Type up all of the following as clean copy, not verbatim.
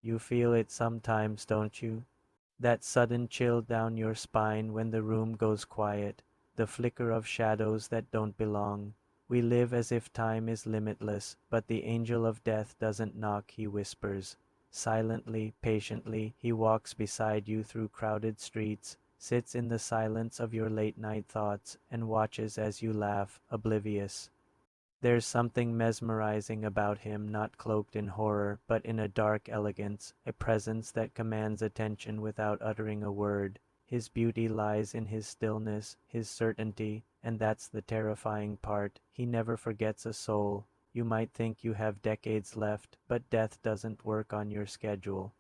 You feel it sometimes, don't you? That sudden chill down your spine when the room goes quiet, the flicker of shadows that don't belong. We live as if time is limitless, but the angel of death doesn't knock, he whispers. Silently, patiently, he walks beside you through crowded streets, sits in the silence of your late night thoughts, and watches as you laugh, oblivious. There's something mesmerizing about him, not cloaked in horror, but in a dark elegance, a presence that commands attention without uttering a word. His beauty lies in his stillness, his certainty, and that's the terrifying part. He never forgets a soul. You might think you have decades left, but death doesn't work on your schedule.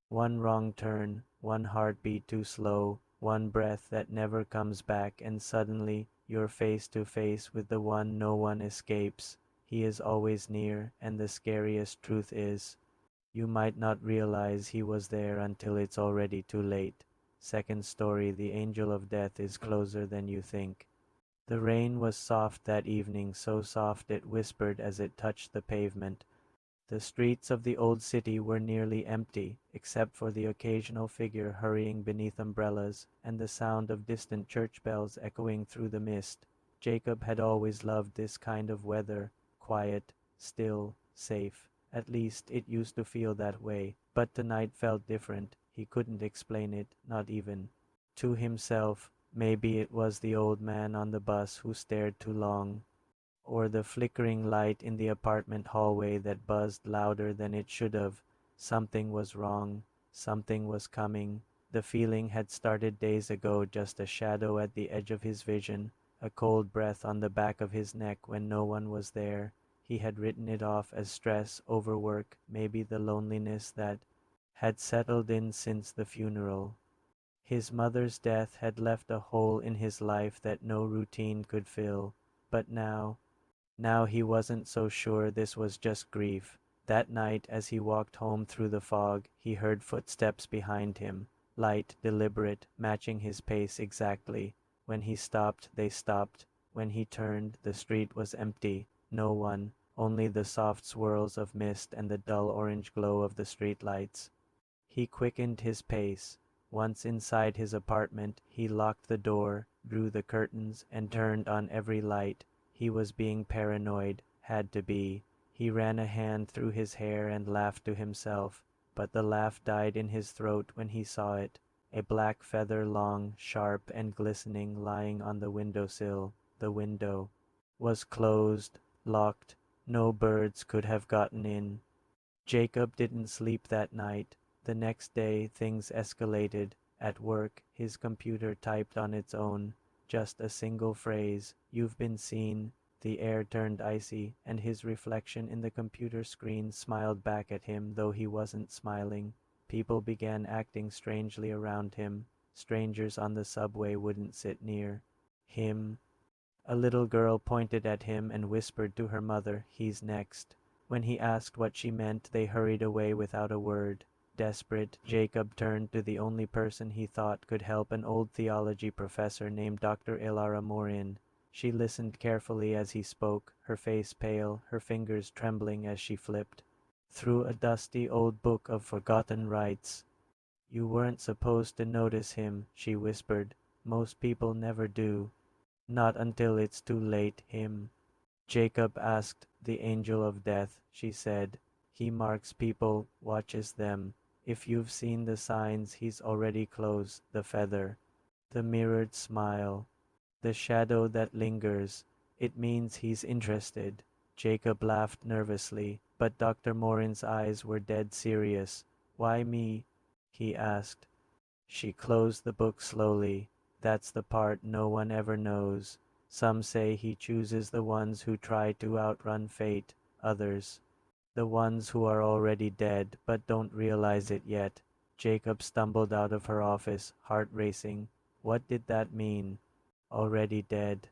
One wrong turn, one heartbeat too slow, one breath that never comes back, and suddenly you're face to face with the one no one escapes. He is always near, and the scariest truth is, you might not realize he was there until it's already too late. Second story, the angel of death is closer than you think. The rain was soft that evening, so soft it whispered as it touched the pavement. The streets of the old city were nearly empty, except for the occasional figure hurrying beneath umbrellas and the sound of distant church bells echoing through the mist. Jacob had always loved this kind of weather, quiet, still, safe. At least it used to feel that way, but tonight felt different. He couldn't explain it, not even to himself. Maybe it was the old man on the bus who stared too long, or the flickering light in the apartment hallway that buzzed louder than it should have. Something was wrong. Something was coming. The feeling had started days ago, just a shadow at the edge of his vision, a cold breath on the back of his neck when no one was there. He had written it off as stress, overwork, maybe the loneliness that had settled in since the funeral. His mother's death had left a hole in his life that no routine could fill. But now he wasn't so sure this was just grief. That night, as he walked home through the fog, he heard footsteps behind him, light, deliberate, matching his pace exactly. When he stopped, they stopped. When he turned, the street was empty. No one, only the soft swirls of mist and the dull orange glow of the street lights. He quickened his pace. Once inside his apartment, he locked the door, drew the curtains, and turned on every light. He was being paranoid, had to be. He ran a hand through his hair and laughed to himself, but the laugh died in his throat when he saw it. A black feather, long, sharp, and glistening, lying on the windowsill. The window was closed, locked. No birds could have gotten in. Jacob didn't sleep that night. The next day things escalated. At work, his computer typed on its own just a single phrase, "You've been seen." The air turned icy, and his reflection in the computer screen smiled back at him, though he wasn't smiling. People began acting strangely around him. Strangers on the subway wouldn't sit near him. A little girl pointed at him and whispered to her mother, "He's next." When he asked what she meant, they hurried away without a word. Desperate, Jacob turned to the only person he thought could help, an old theology professor named Dr. Ilara Morin. She listened carefully as he spoke, her face pale, her fingers trembling as she flipped through a dusty old book of forgotten rites. "You weren't supposed to notice him," she whispered. "Most people never do. Not until it's too late. Him." Jacob asked the angel of death, she said. "He marks people, watches them. If you've seen the signs, he's already close." The feather, the mirrored smile, the shadow that lingers. "It means he's interested." Jacob laughed nervously, but Dr. Morin's eyes were dead serious. "Why me?" he asked. She closed the book slowly. "That's the part no one ever knows. Some say he chooses the ones who try to outrun fate, others, the ones who are already dead but don't realize it yet." Jacob stumbled out of her office, heart racing. What did that mean? Already dead.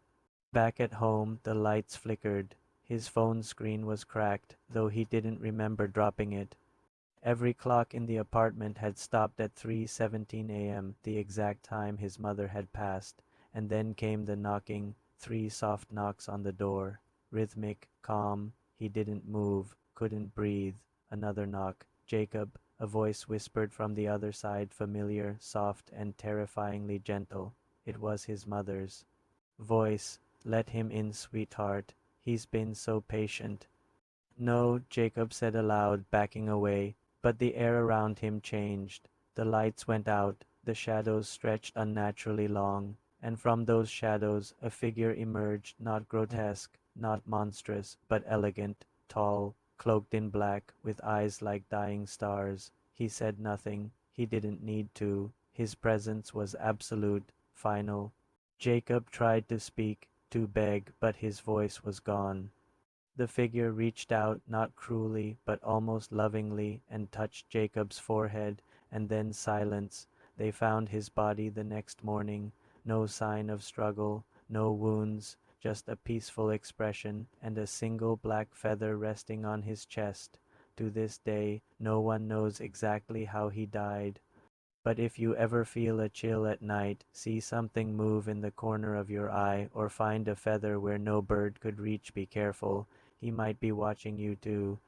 Back at home, the lights flickered. His phone screen was cracked, though he didn't remember dropping it. Every clock in the apartment had stopped at 3:17 a.m., the exact time his mother had passed, and then came the knocking, 3 soft knocks on the door. Rhythmic, calm. He didn't move, couldn't breathe. Another knock. "Jacob." A voice whispered from the other side, familiar, soft, and terrifyingly gentle. It was his mother's voice. "Let him in, sweetheart. He's been so patient." "No," Jacob said aloud, backing away, but the air around him changed. The lights went out, the shadows stretched unnaturally long, and from those shadows a figure emerged, not grotesque, not monstrous, but elegant, tall, cloaked in black, with eyes like dying stars. He said nothing. He didn't need to. His presence was absolute, final. Jacob tried to speak, to beg, but his voice was gone. The figure reached out, not cruelly, but almost lovingly, and touched Jacob's forehead, and then silence. They found his body the next morning. No sign of struggle, no wounds, just a peaceful expression, and a single black feather resting on his chest. To this day, no one knows exactly how he died. But if you ever feel a chill at night, see something move in the corner of your eye, or find a feather where no bird could reach, be careful. He might be watching you too.